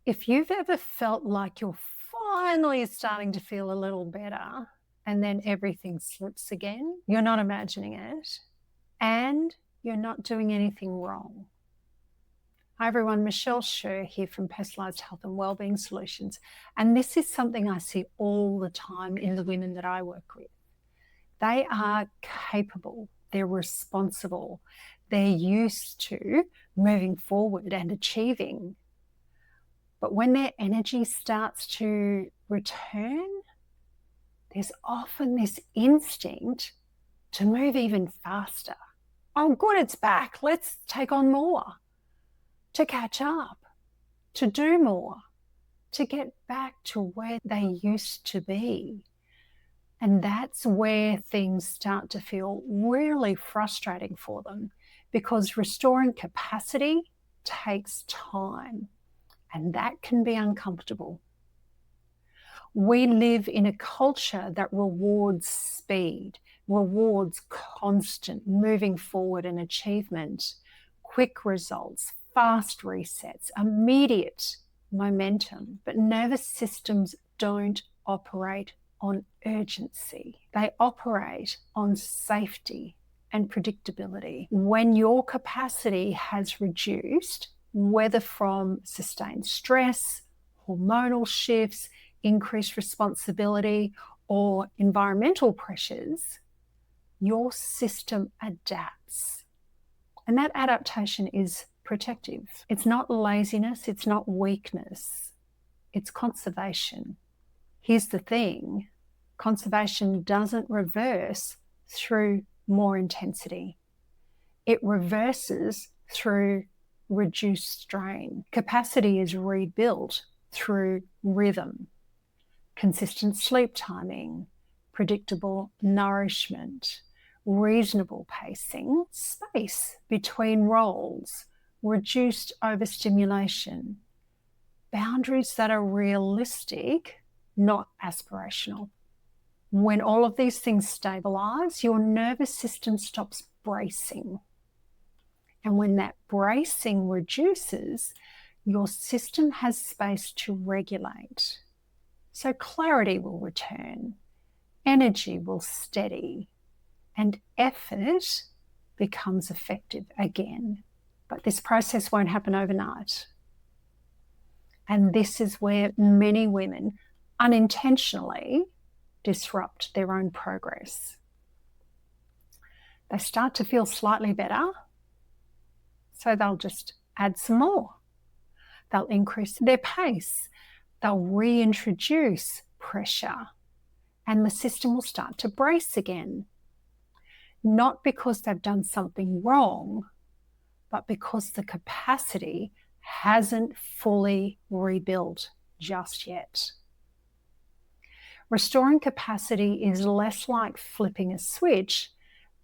If you've ever felt like you're finally starting to feel a little better and then everything slips again, you're not imagining it and you're not doing anything wrong. Hi everyone, Michelle Scher here from Personalised Health and Wellbeing Solutions. And this is something I see all the time in the women that I work with. They are capable, they're responsible, they're used to moving forward and achieving. But when their energy starts to return, there's often this instinct to move even faster. Oh, good, it's back. Let's take on more, to catch up, to do more, to get back to where they used to be. And that's where things start to feel really frustrating for them, because restoring capacity takes time. And that can be uncomfortable. We live in a culture that rewards speed, rewards constant moving forward and achievement, quick results, fast resets, immediate momentum. But nervous systems don't operate on urgency. They operate on safety and predictability. When your capacity has reduced, whether from sustained stress, hormonal shifts, increased responsibility, or environmental pressures, your system adapts. And that adaptation is protective. It's not laziness, it's not weakness, it's conservation. Here's the thing, conservation doesn't reverse through more intensity. It reverses through reduced strain. Capacity is rebuilt through rhythm, consistent sleep timing, predictable nourishment, reasonable pacing, space between roles, reduced overstimulation, boundaries that are realistic, not aspirational. When all of these things stabilize, your nervous system stops bracing. And when that bracing reduces, your system has space to regulate. So clarity will return, energy will steady, and effort becomes effective again. But this process won't happen overnight. And this is where many women unintentionally disrupt their own progress. They start to feel slightly better, so they'll just add some more. They'll increase their pace. They'll reintroduce pressure, and the system will start to brace again. Not because they've done something wrong, but because the capacity hasn't fully rebuilt just yet. Restoring capacity is less like flipping a switch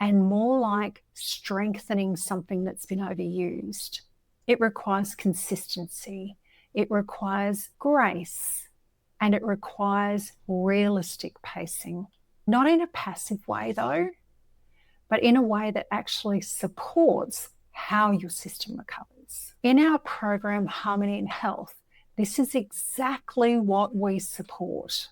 and more like strengthening something that's been overused. It requires consistency, it requires grace, and it requires realistic pacing. Not in a passive way though, but in a way that actually supports how your system recovers. In our program, Harmony and Health, this is exactly what we support.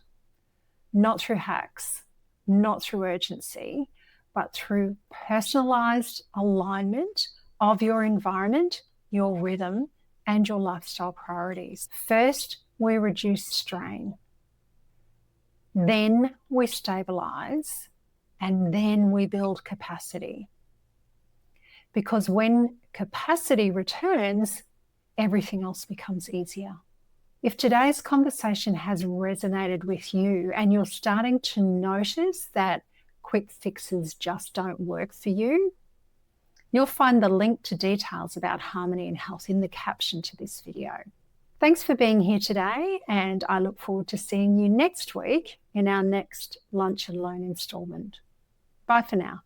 Not through hacks, not through urgency, but through personalized alignment of your environment, your rhythm, and your lifestyle priorities. First, we reduce strain. Then we stabilize, and then we build capacity. Because when capacity returns, everything else becomes easier. If today's conversation has resonated with you and you're starting to notice that quick fixes just don't work for you, you'll find the link to details about Harmony and Health in the caption to this video. Thanks for being here today, and I look forward to seeing you next week in our next Lunch and Learn installment. Bye for now.